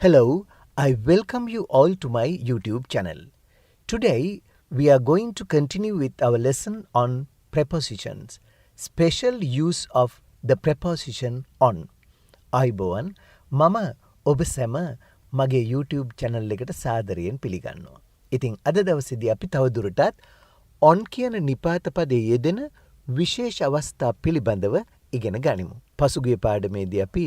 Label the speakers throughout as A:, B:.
A: Hello, I welcome you all to my YouTube channel. Today we are going to continue with our lesson on prepositions. Special use of the preposition on. අයිබෝවන් මම ඔබ සැම මගේ YouTube channel එකට සාදරයෙන් පිළිගන්නවා. ඉතින් අද දවසේදී අපි තවදුරටත් on කියන නිපාත පදයේ යෙදෙන විශේෂ අවස්ථා පිළිබඳව ඉගෙන ගනිමු. පසුගිය පාඩමේදී අපි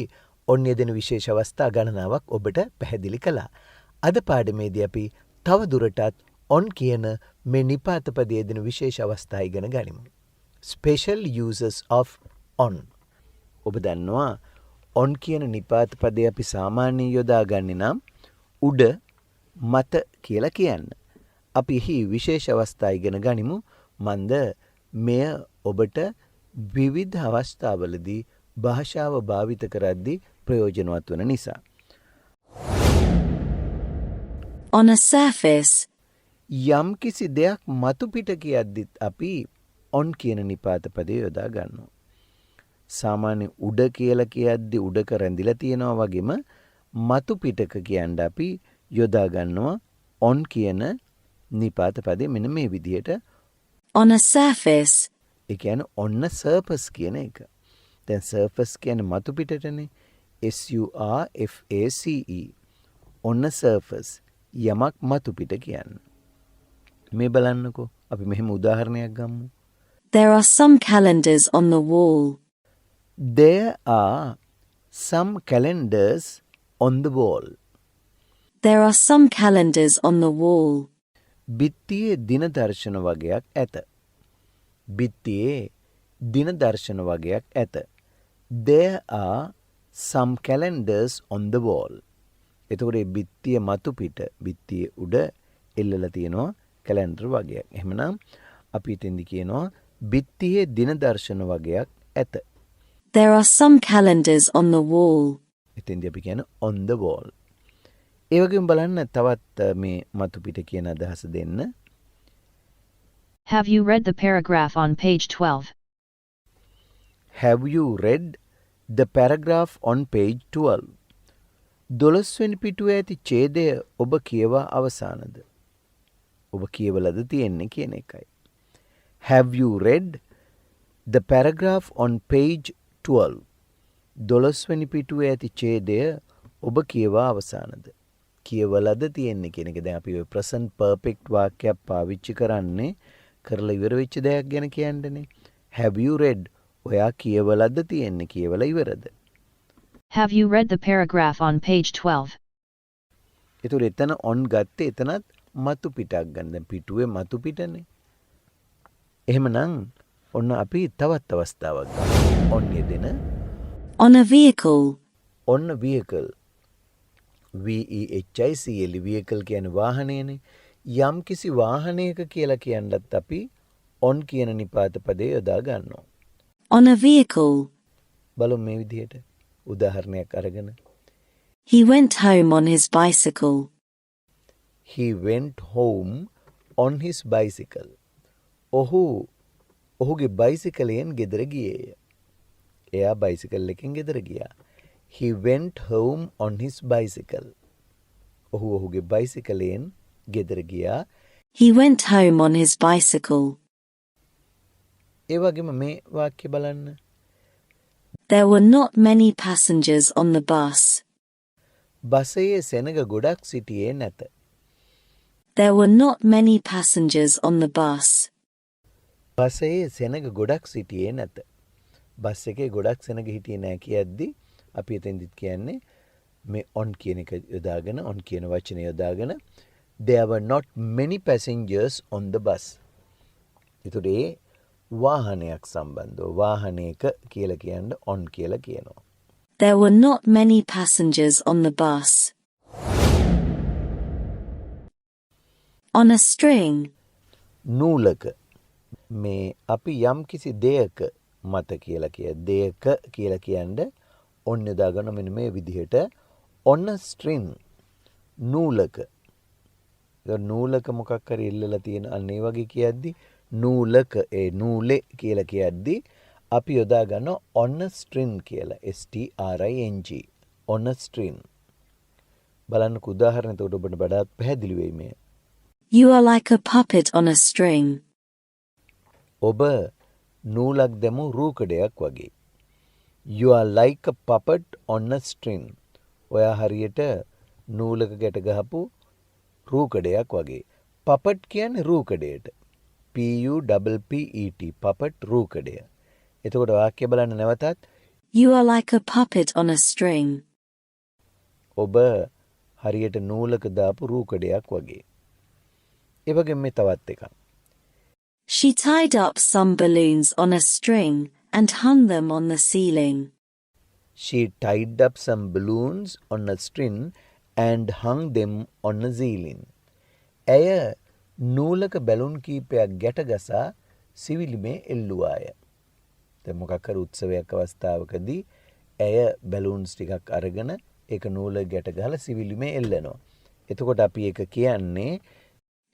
A: on යෙදෙන විශේෂ අවස්ථා ගණනාවක් ඔබට පැහැදිලි කළා. අද පාඩමේදී අපි තවදුරටත් on කියන මේ නිපාත පදයේ යෙදෙන විශේෂ අවස්ථා ඉගෙන ගනිමු. Special uses of on. ඔබ දන්නවා on කියන නිපාත පදේ අපි සාමාන්‍යයෙන් යොදාගන්නේ නම් උඩ මත කියලා කියන්න. අපි එහි විශේෂ අවස්ථා ඉගෙන ගනිමු. මන්ද මෙය ඔබට විවිධ අවස්ථාවලදී භාෂාව භාවිත කරද්දී ප්‍රයෝජනවත් වන නිසා.
B: On a surface.
A: යම් කිසි දෙයක් මතු පිට කියද්දිත් අපි on කියන නිපාත පදේ යොදා ගන්නවා. සාමාන්‍ය උඩ කියලා කියද්දි උඩක රැඳිලා තියෙනවා වගේම මතු පිටක කියන්න අපි යොදා ගන්නවා on කියන නිපාත පදේ මෙන්න මේ විදිහට.
B: On a surface.
A: ඒ කියන්නේ on a surface කියන එක. දැන් surface කියන්නේ මතු පිටටනේ. SURFACE. on a surface. යමක් මතු පිට කියන්නේ. මේ බලන්නකෝ. අපි මෙහෙම උදාහරණයක් ගමු.
B: There are some calendars on the wall.
A: There are some calendars on the wall.
B: There are some calendars on the wall.
A: බිත්තියේ දින දර්ශන වගයක් ඇත. බිත්තියේ දින දර්ශන වගයක් ඇත. There are some calendars on the wall. එතකොට මේ බිත්තිය මතු පිට බිත්තියේ උඩ එල්ලලා තියෙනවා කැලෙන්ඩර් වගයක්. එහෙමනම් අපි ඉතින්දි කියනවා බිත්තියේ දින දර්ශන වගයක් ඇත.
B: There are some calendars on the wall.
A: ඉතින්දි අපි කියන on the wall. ඒ වගේම බලන්න තවත් මේ මතු පිට කියන අදහස දෙන්න.
C: Have you read the paragraph on page 12?
A: Have you read the paragraph on page 12? 12 වෙනි පිටුවේ ඇති ඡේදය ඔබ කියවා අවසానද? ඔබ කියවලද තියෙන්නේ කියන එකයි. Have you read the paragraph on page 12? 12 වෙනි පිටුවේ ඇති ඡේදය ඔබ කියවා අවසానද? කියවලද තියෙන්නේ කියන එක. දැන් අපි ඔය present perfect වාක්‍යයක් පාවිච්චි කරන්නේ කරලා ඉවර වෙච්ච දෙයක් ගැන කියන්නනේ. Have you read? ඔයා කියවලද තියෙන්නේ? කියවලා ඉවරද?
C: Have you read the paragraph on page 12?
A: ඒතර එතන on ගත්තේ එතනත් මතු පිටක් ගන්න. දැන් පිටුවේ මතු පිටනේ. එහෙමනම් ඔන්න අපි තවත් අවස්ථාවක් ගමු. on යෙදෙන
B: On a vehicle.
A: on a vehicle. VEHICLE vehicle කියන්නේ වාහනයනේ. යම් කිසි වාහනයක කියලා කියන්නත් අපි on කියන නිපාත පදේ යොදා ගන්නවා.
B: On a vehicle.
A: බලමු මේ විදිහට උදාහරණයක් අරගෙන.
B: He went home on his bicycle.
A: He went home on his bicycle. ඔහුගේ බයිසිකලයෙන් ගෙදර ගියේය. එයා බයිසිකල් එකෙන් ගෙදර ගියා. He went home on his bicycle. ඔහුගේ බයිසිකලයෙන් ගෙදර ගියා.
B: He went home on his bicycle.
A: ඒ වගේම මේ වාක්‍ය බලන්න.
B: There were not many passengers on the bus.
A: බසයේ සෙනග ගොඩක් සිටියේ නැත.
B: There were not many passengers on the bus.
A: බසයේ සෙනග ගොඩක් සිටියේ නැත. බස් එකේ ගොඩක් සෙනග හිටියේ නැහැ කියද්දි අපි එතෙන්දිත් කියන්නේ මේ on කියන එක යොදාගෙන on කියන වචනය යොදාගෙන there were not many passengers on the bus. ඒතකොට ඒ වාහනයක් සම්බන්ධව වාහනයක කියලා කියන්න on කියලා කියනවා.
B: There were not many passengers on the bus. On a string.
A: නූලක මේ අපි යම් කිසි දෙයක මත කියලා දෙයක කියලා කියන්නේ on යොදාගෙන මෙන්න මේ විදිහට on a string නූලක. ඒ නූලක මොකක් හරි ඉල්ලලා තියෙන අන්න ඒ වගේ කියද්දි නූලක ඒ නූලේ කියලා කියද්දි අපි යොදා ගන්න on a string කියලා. STRING. on a string. බලන්නක උදාහරණ එතකොට ඔබට වඩාත් පැහැදිලි වෙයි මේ.
B: You are like a puppet on a string.
A: ඔබ නූලක් දැමූ රූකඩයක් වගේ. You are like a puppet on a string. ඔයා හරියට නූලක ගැට ගහපු රූකඩයක් වගේ. puppet කියන්නේ රූකඩයට. PUPPET puppet රූකඩය. එතකොට වාක්‍ය බලන්න නැවතත්.
B: You are like a puppet on a string.
A: ඔබ හරියට නූලක දාපු රූකඩයක් වගේ. ඒ වගේම මේ තවත් එකක්.
B: She tied up some balloons on a string and hung them on the ceiling.
A: She tied up some balloons on a string and hung them on a ceiling. ඇය නූලක balloon කීපයක් ගැට ගසා සිවිලිමේ එල්ලුවාය. දැන් මොකක් හරි උත්සවයක් අවස්ථාවකදී ඇය බැලුන්ස් ටිකක් අරගෙන ඒක නූල ගැට ගහලා සිවිලිමේ එල්ලනවා. එතකොට අපි ඒක කියන්නේ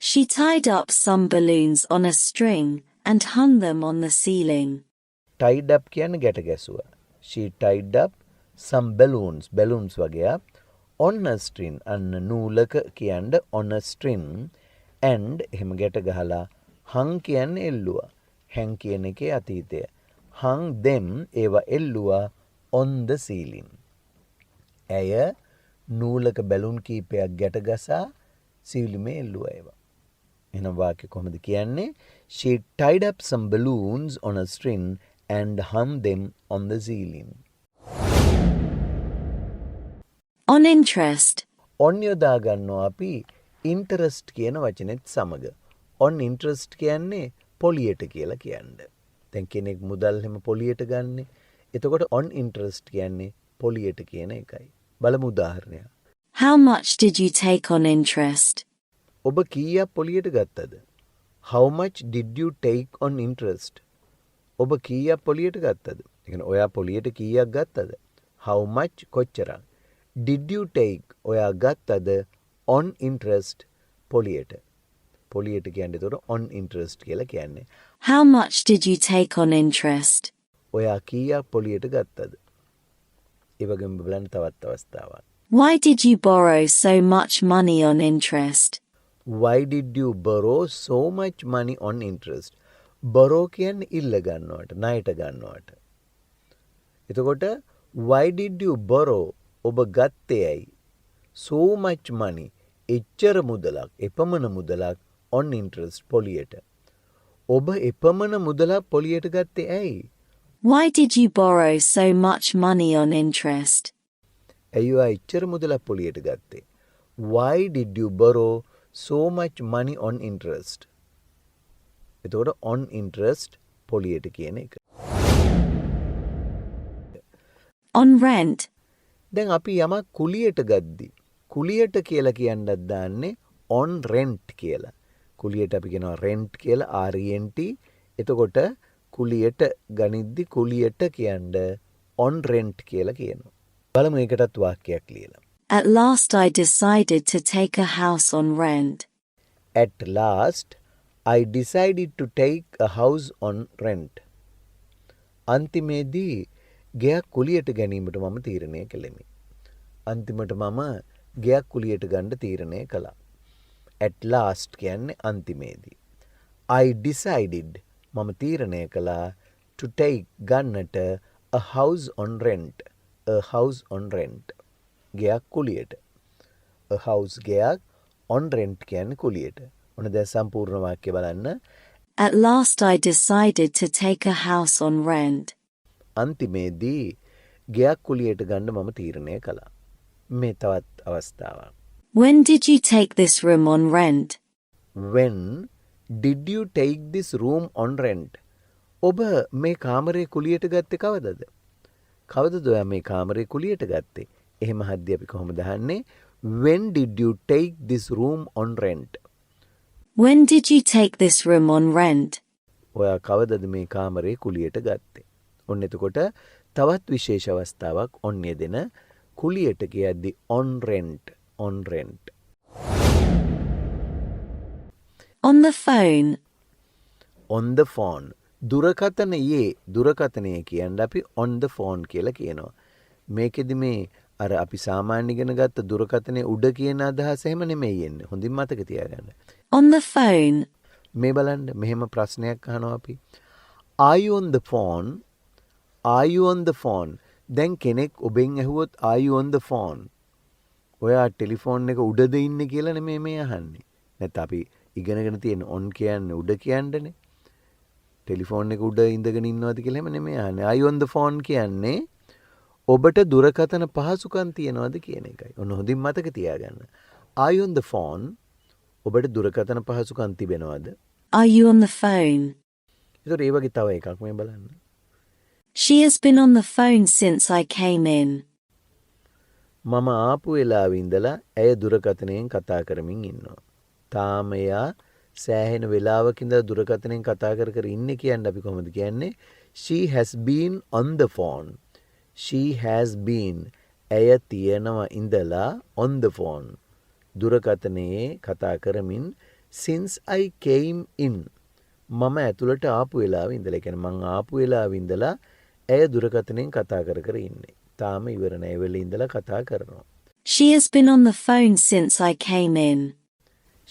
B: She tied up some balloons on a string and hung them on the ceiling.
A: tied up කියන්නේ ගැට ගැසුවා. She tied up some balloons වගේ on a string අන්න නූලක කියන්නේ on a string and එහෙම ගැට ගහලා hung කියන්නේ එල්ලුවා. hang කියන එකේ අතීතය. hung them ඒවා එල්ලුවා on the ceiling. ඇය නූලක බැලුන් කීපයක් ගැට ගසා සිවිලිමේ එල්ලුවා ඒවා. එහෙනම් වාක්‍ය කොහොමද කියන්නේ? She tied up some balloons on a string and hung them on the ceiling.
B: On interest.
A: on යොදා ගන්නවා අපි interest කියන වචනේත් සමග. on interest කියන්නේ පොලියට කියලා කියන්නේ. දැන් කෙනෙක් මුදල් හැම පොලියට ගන්නෙ. එතකොට on interest කියන්නේ පොලියට කියන එකයි. බලමු උදාහරණයක්.
B: How much did you take on interest?
A: ඔබ කීයක් පොලියට ගත්තද? How much did you take on interest? ඔබ කීයක් පොලියට ගත්තද? ඒ කියන්නේ ඔයා පොලියට කීයක් ගත්තද? How much කොච්චරක්? Did you take ඔයා ගත්තද on interest පොලියට? පොලියට කියන්නේ ඒතකොට on interest කියලා කියන්නේ.
B: How much did you take on interest?
A: ඔයා කීයක් පොලියට ගත්තද? ඒ වගේම බලන්න තවත් අවස්ථාවක්.
B: Why did you borrow so much money on interest?
A: Why did you borrow so much money on interest? borrow කියන්නේ ඉල්ල ගන්නවට, ණයට ගන්නවට. එතකොට why did you borrow ඔබ ගත්තේ ඇයි? so much money එච්චර මුදලක්, එපමණ මුදලක් on interest පොලියට. ඔබ එපමණ මුදලක් පොලියට ගත්තේ ඇයි?
B: Why did you borrow so much money on interest?
A: ඇයි ඔයා එච්චර මුදලක් පොලියට ගත්තේ? Why did you borrow so much money on interest? එතකොට on interest පොලියට කියන එක.
B: On rent.
A: දැන් අපි යමක් කුලියට ගද්දි කුලියට කියලා කියන්නත් දාන්නේ on rent කියලා. කුලියට අපි කියනවා rent කියලා RENT. එතකොට කුලියට ගනිද්දි කුලියට කියන්න on rent කියලා කියනවා. බලමු ඒකටත් වාක්‍යයක් ලියලා.
B: At last I decided to take a house on rent.
A: At last I decided to take a house on rent. අන්තිමේදී ගෙයක් කුලියට ගැනීමට මම තීරණය කළෙමි. අන්තිමට මම ගෙයක් කුලියට ගන්න තීරණය කළා. At last කියන්නේ අන්තිමේදී. I decided මම තීරණය කළා to take ගන්නට a house on rent. A house on rent. ගෙයක් කුලියට. A house ගෙයක් on rent කියන්නේ කුලියට. ඔන්න දැන් සම්පූර්ණ වාක්‍ය බලන්න.
B: At last I decided to take a house on rent.
A: අන්තිමේදී ගෙයක් කුලියට ගන්න මම තීරණය කළා. මේ තවත් අවස්ථාවක්.
B: When did you take this room on rent?
A: When did you take this room on rent? ඔබ මේ කාමරේ කුලියට ගත්තේ කවදද? කවදද ඔයා මේ කාමරේ කුලියට ගත්තේ? එහෙම හද්දි අපි කොහොමද අහන්නේ? When did you take this room on rent?
B: When did you take this room on rent?
A: ඔයා කවදද මේ කාමරේ කුලියට ගත්තේ? ඔන්න එතකොට තවත් විශේෂ අවස්ථාවක් on යෙදෙන කුලියට කියද්දි on rent. On rent.
B: On the phone.
A: On the phone. දුරකථනය කියන්න අපි on the phone කියලා කියනවා. මේකෙදි මේ අර අපි සාමාන්‍ය ඉගෙන ගත්ත දුරකථනයේ උඩ කියන අදහස එහෙම නෙමෙයි එන්නේ. හොඳින් මතක තියාගන්න.
B: On the phone.
A: මේ බලන්න මෙහෙම ප්‍රශ්නයක් අහනවා අපි. Are you on the phone? Are you on the phone? දැන් කෙනෙක් ඔබෙන් ඇහුවොත් are you on the phone? ඔයා ටෙලිෆෝන් එක උඩද ඉන්නේ කියලා නෙමෙයි මේ අහන්නේ. නැත්නම් අපි ඉගෙනගෙන තියෙන on කියන්නේ උඩ කියන්නනේ. ටෙලිෆෝන් එක උඩ ඉඳගෙන ඉන්නවද කියලා එහෙම නෙමෙයි අහන්නේ. are you on the phone කියන්නේ ඔබට දුරකථන පහසුකම් තියනවද කියන එකයි. ඔන්න හොඳින් මතක තියාගන්න. are you on the phone? ඔබට දුරකථන පහසුකම් තිබෙනවද?
B: Are you on the phone?
A: ඒතර ඒ වගේ තව එකක් මේ බලන්න.
B: She has been on the phone since I came in.
A: මම ආපු වෙලාවෙ ඉඳලා ඇය දුරකථනයෙන් කතා කරමින් ඉන්නවා. තාම එයා සෑහෙන වෙලාවක ඉඳලා දුරකථනයෙන් කතා කර ඉන්නේ කියන්නේ අපි කොහොමද කියන්නේ? She has been on the phone. She has been. ඇය තියනවා ඉඳලා on the phone. දුරකථනයේ කතා කරමින් since I came in. මම ඇතුළට ආපු වෙලාවෙ ඉඳලා කියන්නේ මං ආපු වෙලාවෙ ඉඳලා ඇය දුරකථනයෙන් කතා කර ඉන්නේ. තාම ඉවර නැහැ. වෙලෙ ඉඳලා කතා කරනවා.
B: She has been on the phone since I came in.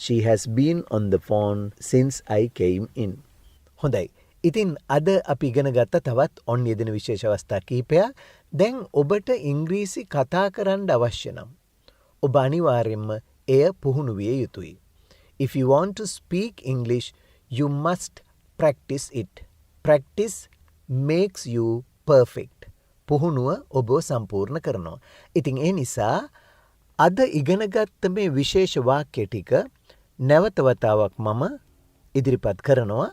A: She has been on the phone since I came in. හොඳයි. ඉතින් අද අපි ඉගෙන ගත්ත තවත් on යෙදෙන විශේෂ අවස්ථා කිහිපයක්. දැන් ඔබට ඉංග්‍රීසි කතා කරන්න අවශ්‍ය නම් ඔබ අනිවාර්යයෙන්ම එය පුහුණු විය යුතුයි. If you want to speak English, you must practice it. Practice makes you perfect. පුහුණුව ඔබ සම්පූර්ණ කරනවා. ඉතින් ඒ නිසා අද ඉගෙනගත්ත මේ විශේෂ වාක්‍ය ටික නැවත වතාවක් මම ඉදිරිපත් කරනවා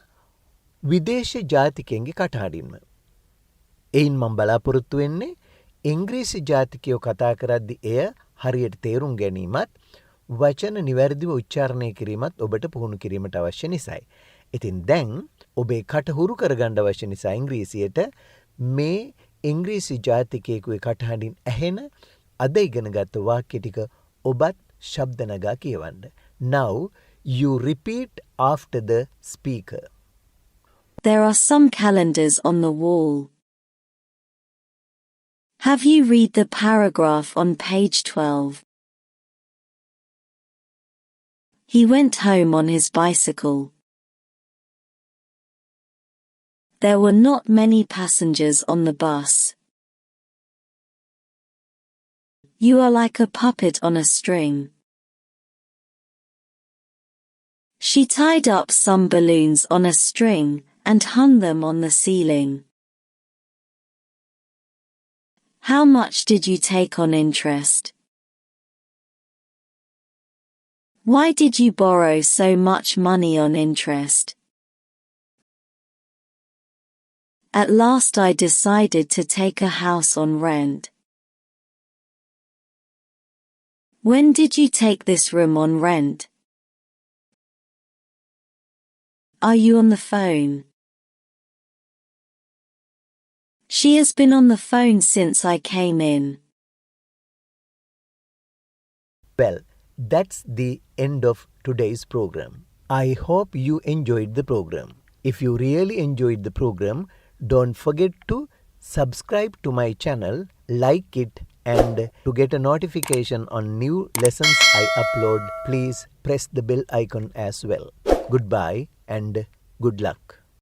A: විදේශී ජාතිකයන්ගේ කටහඬින්ම. එයින් මම බලාපොරොත්තු වෙන්නේ ඉංග්‍රීසි ජාතිකයෝ කතා කරද්දී එය හරියට තේරුම් ගැනීමත් වචන නිවැරදිව උච්චාරණය කිරීමත් ඔබට පුහුණු කිරීමට අවශ්‍ය නිසායි. ඉතින් දැන් ඔබේ කට හුරු කරගන්න අවශ්‍ය නිසා ඉංග්‍රීසියට මේ ඉංග්‍රීසි ජාතිකයෙකුගේ කටහඬින් ඇහෙන අද ඉගෙනගත්ත වාක්‍ය ටික ඔබත් ශබ්ද නගා කියවන්න. Now you repeat after the speaker.
B: There are some calendars on the wall. Have you read the paragraph on page 12? He went home on his bicycle. There were not many passengers on the bus. You are like a puppet on a string. She tied up some balloons on a string and hung them on the ceiling. How much did you take on interest? Why did you borrow so much money on interest? At last I decided to take a house on rent. When did you take this room on rent? Are you on the phone? She has been on the phone since I came in.
A: Well, that's the end of today's program. I hope you enjoyed the program. If you really enjoyed the program, don't forget to subscribe to my channel, like it, and to get a notification on new lessons I upload, please press the bell icon as well. Goodbye and good luck.